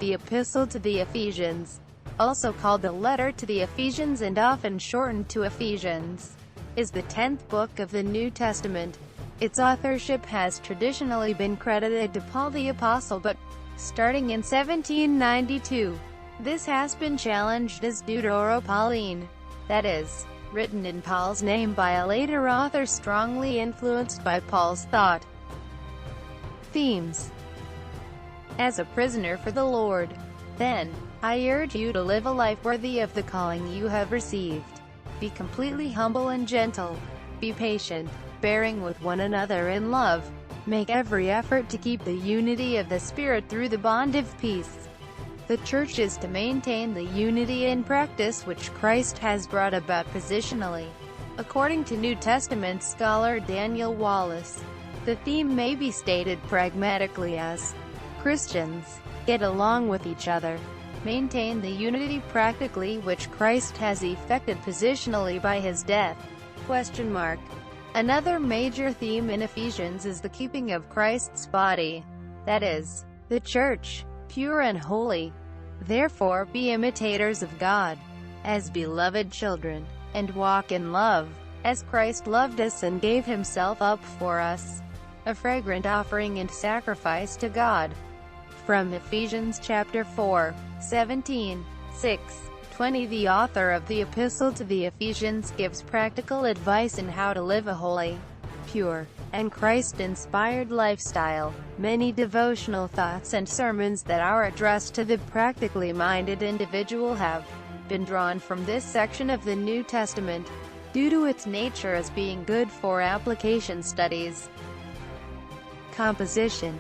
The Epistle to the Ephesians, also called the Letter to the Ephesians and often shortened to Ephesians, is the 10th book of the New Testament. Its authorship has traditionally been credited to Paul the Apostle, but, starting in 1792, this has been challenged as Deutero-Pauline, that is, written in Paul's name by a later author strongly influenced by Paul's thought. Themes. As a prisoner for the Lord, then, I urge you to live a life worthy of the calling you have received. Be completely humble and gentle. Be patient, bearing with one another in love. Make every effort to keep the unity of the Spirit through the bond of peace. The church is to maintain the unity in practice which Christ has brought about positionally. According to New Testament scholar Daniel Wallace, the theme may be stated pragmatically as, Christians, get along with each other. Maintain the unity practically which Christ has effected positionally by his death. Another major theme in Ephesians is the keeping of Christ's body, that is, the church, pure and holy. Therefore be imitators of God, as beloved children, and walk in love, as Christ loved us and gave himself up for us, a fragrant offering and sacrifice to God. From Ephesians chapter 4, 17, 6, 20. The author of the Epistle to the Ephesians gives practical advice in how to live a holy, pure, and Christ-inspired lifestyle. Many devotional thoughts and sermons that are addressed to the practically minded individual have been drawn from this section of the New Testament, due to its nature as being good for application studies. Composition.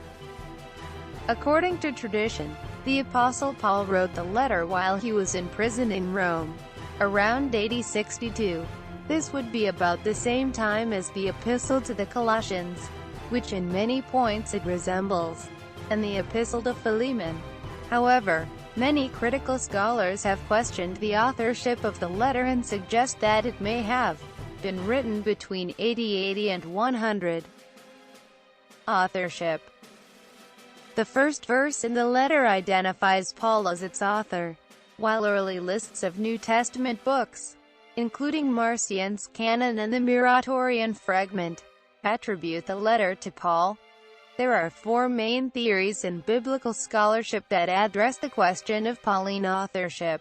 According to tradition, the Apostle Paul wrote the letter while he was in prison in Rome, around AD 62. This would be about the same time as the Epistle to the Colossians, which in many points it resembles, and the Epistle to Philemon. However, many critical scholars have questioned the authorship of the letter and suggest that it may have been written between AD 80 and 100. Authorship. The first verse in the letter identifies Paul as its author, while early lists of New Testament books, including Marcion's canon and the Muratorian fragment, attribute the letter to Paul. There are four main theories in biblical scholarship that address the question of Pauline authorship.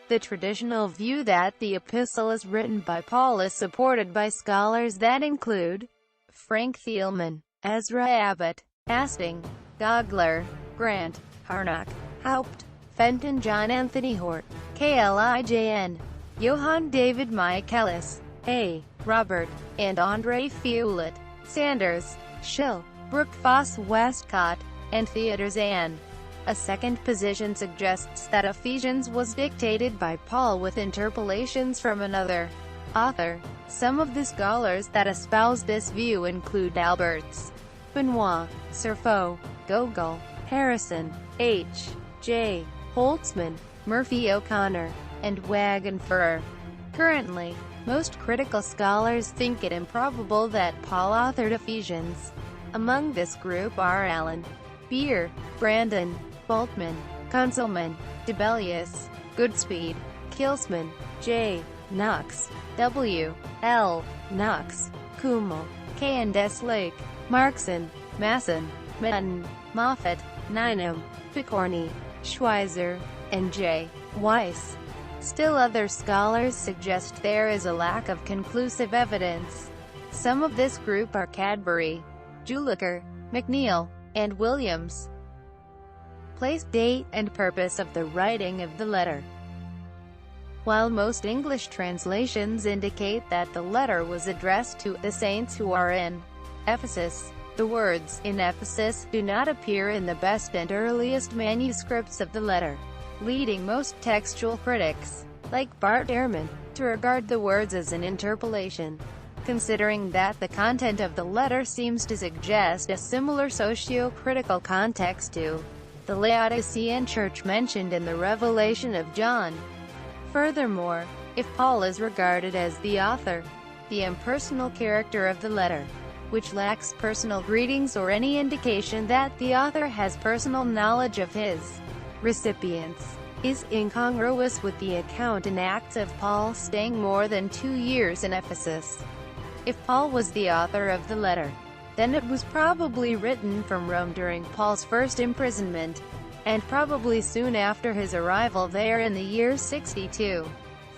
The traditional view that the epistle is written by Paul is supported by scholars that include Frank Thielman, Ezra Abbott, Asting, Gogler, Grant, Harnack, Haupt, Fenton, John Anthony Hort, Klijn, Johann David Michaelis, A. Robert, and Andre Feulet, Sanders, Schill, Brooke Foss Westcott, and Theodor Zahn. A second position suggests that Ephesians was dictated by Paul with interpolations from another author. Some of the scholars that espouse this view include Alberts, Benoit, Serfo, Gogol, Harrison, H. J. Holtzman, Murphy O'Connor, and Wagenfuhrer. Currently, most critical scholars think it improbable that Paul authored Ephesians. Among this group are Allen, Beer, Brandon, Boltman, Kunzelman, Debelius, Goodspeed, Kilsman, J. Knox, W. L. Knox, Kummel, K. and S. Lake, Markson, Masson, Madden, Moffat, Nineham, Picorni, Schweizer, and J. Weiss. Still other scholars suggest there is a lack of conclusive evidence. Some of this group are Cadbury, Julacher, McNeil, and Williams. Place, date, and purpose of the writing of the letter. While most English translations indicate that the letter was addressed to the saints who are in Ephesus, the words "in Ephesus" do not appear in the best and earliest manuscripts of the letter, leading most textual critics, like Bart Ehrman, to regard the words as an interpolation, considering that the content of the letter seems to suggest a similar socio-critical context to the Laodicean church mentioned in the Revelation of John. Furthermore, if Paul is regarded as the author, the impersonal character of the letter, which lacks personal greetings or any indication that the author has personal knowledge of his recipients, is incongruous with the account in Acts of Paul staying more than 2 years in Ephesus. If Paul was the author of the letter, then it was probably written from Rome during Paul's first imprisonment, and probably soon after his arrival there in the year 62,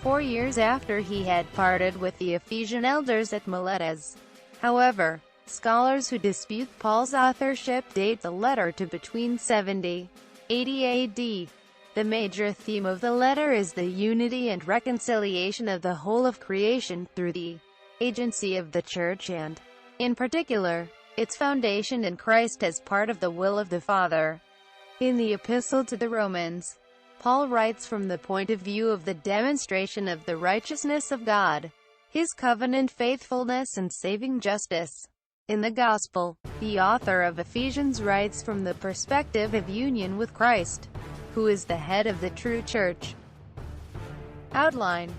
4 years after he had parted with the Ephesian elders at Miletus. However, scholars who dispute Paul's authorship date the letter to between 70 and 80 AD. The major theme of the letter is the unity and reconciliation of the whole of creation through the agency of the Church and, in particular, its foundation in Christ as part of the will of the Father. In the Epistle to the Romans, Paul writes from the point of view of the demonstration of the righteousness of God, His covenant faithfulness and saving justice. In the Gospel, the author of Ephesians writes from the perspective of union with Christ, who is the head of the true Church. Outline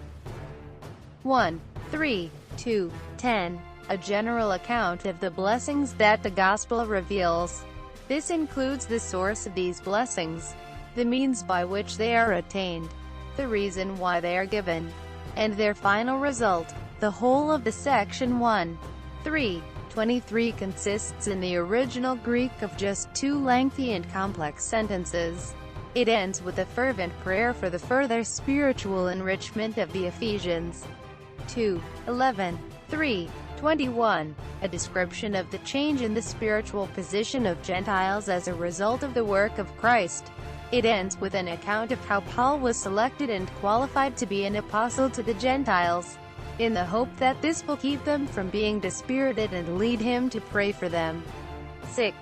1, 3, 2, 10. A general account of the blessings that the Gospel reveals. This includes the source of these blessings, the means by which they are attained, the reason why they are given, and their final result. The whole of the section 1, 3, 23 consists in the original Greek of just 2 lengthy and complex sentences. It ends with a fervent prayer for the further spiritual enrichment of the Ephesians. 2, 11, 3, 21. A description of the change in the spiritual position of Gentiles as a result of the work of Christ. It ends with an account of how Paul was selected and qualified to be an apostle to the Gentiles, in the hope that this will keep them from being dispirited and lead him to pray for them. 6,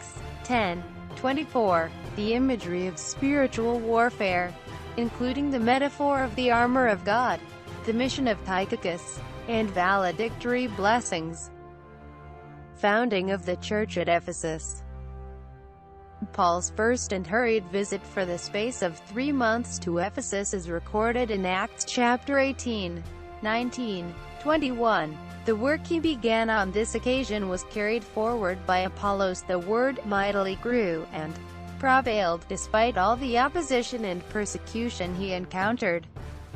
10, 24. The imagery of spiritual warfare, including the metaphor of the armor of God, the mission of Tychicus, and valedictory blessings. Founding of the Church at Ephesus. Paul's first and hurried visit for the space of 3 months to Ephesus is recorded in Acts chapter 18, 19, 21. The work he began on this occasion was carried forward by Apollos. The word mightily grew and prevailed, despite all the opposition and persecution he encountered.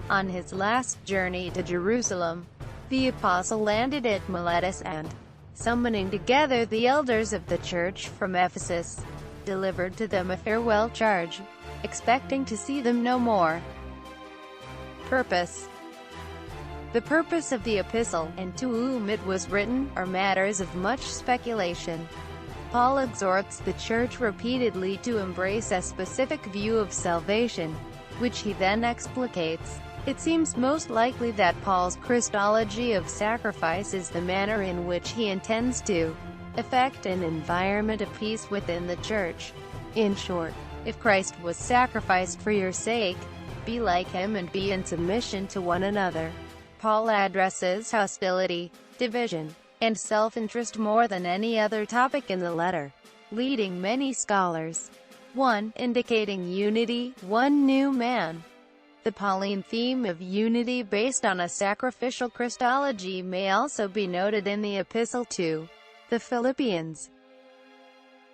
On his last journey to Jerusalem, the apostle landed at Miletus and, summoning together the elders of the church from Ephesus, delivered to them a farewell charge, expecting to see them no more. Purpose. The purpose of the epistle, and to whom it was written, are matters of much speculation. Paul exhorts the church repeatedly to embrace a specific view of salvation, which he then explicates. It seems most likely that Paul's Christology of sacrifice is the manner in which he intends to effect an environment of peace within the church. In short, if Christ was sacrificed for your sake, be like him and be in submission to one another. Paul addresses hostility, division, and self-interest more than any other topic in the letter, leading many scholars. 1. Indicating unity, one new man. The Pauline theme of unity based on a sacrificial Christology may also be noted in the Epistle to the Philippians.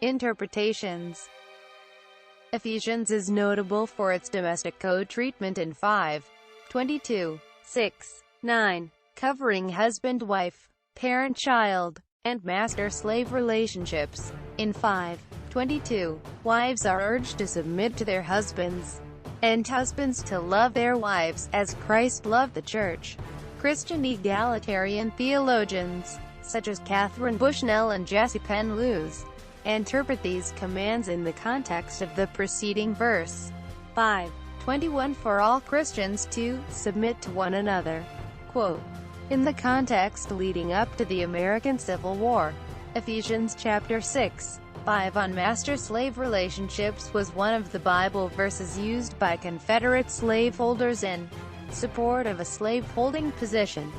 Interpretations. Ephesians is notable for its domestic code treatment in 5:22, 6, 9, covering husband-wife, parent-child, and master-slave relationships. In 5:22, wives are urged to submit to their husbands, and husbands to love their wives, as Christ loved the church. Christian egalitarian theologians, such as Catherine Bushnell and Jesse Penn Lewis, interpret these commands in the context of the preceding verse. 5:21 for all Christians to submit to one another. Quote, in the context leading up to the American Civil War, Ephesians chapter 6:5 on master-slave relationships was one of the Bible verses used by Confederate slaveholders in support of a slave-holding position.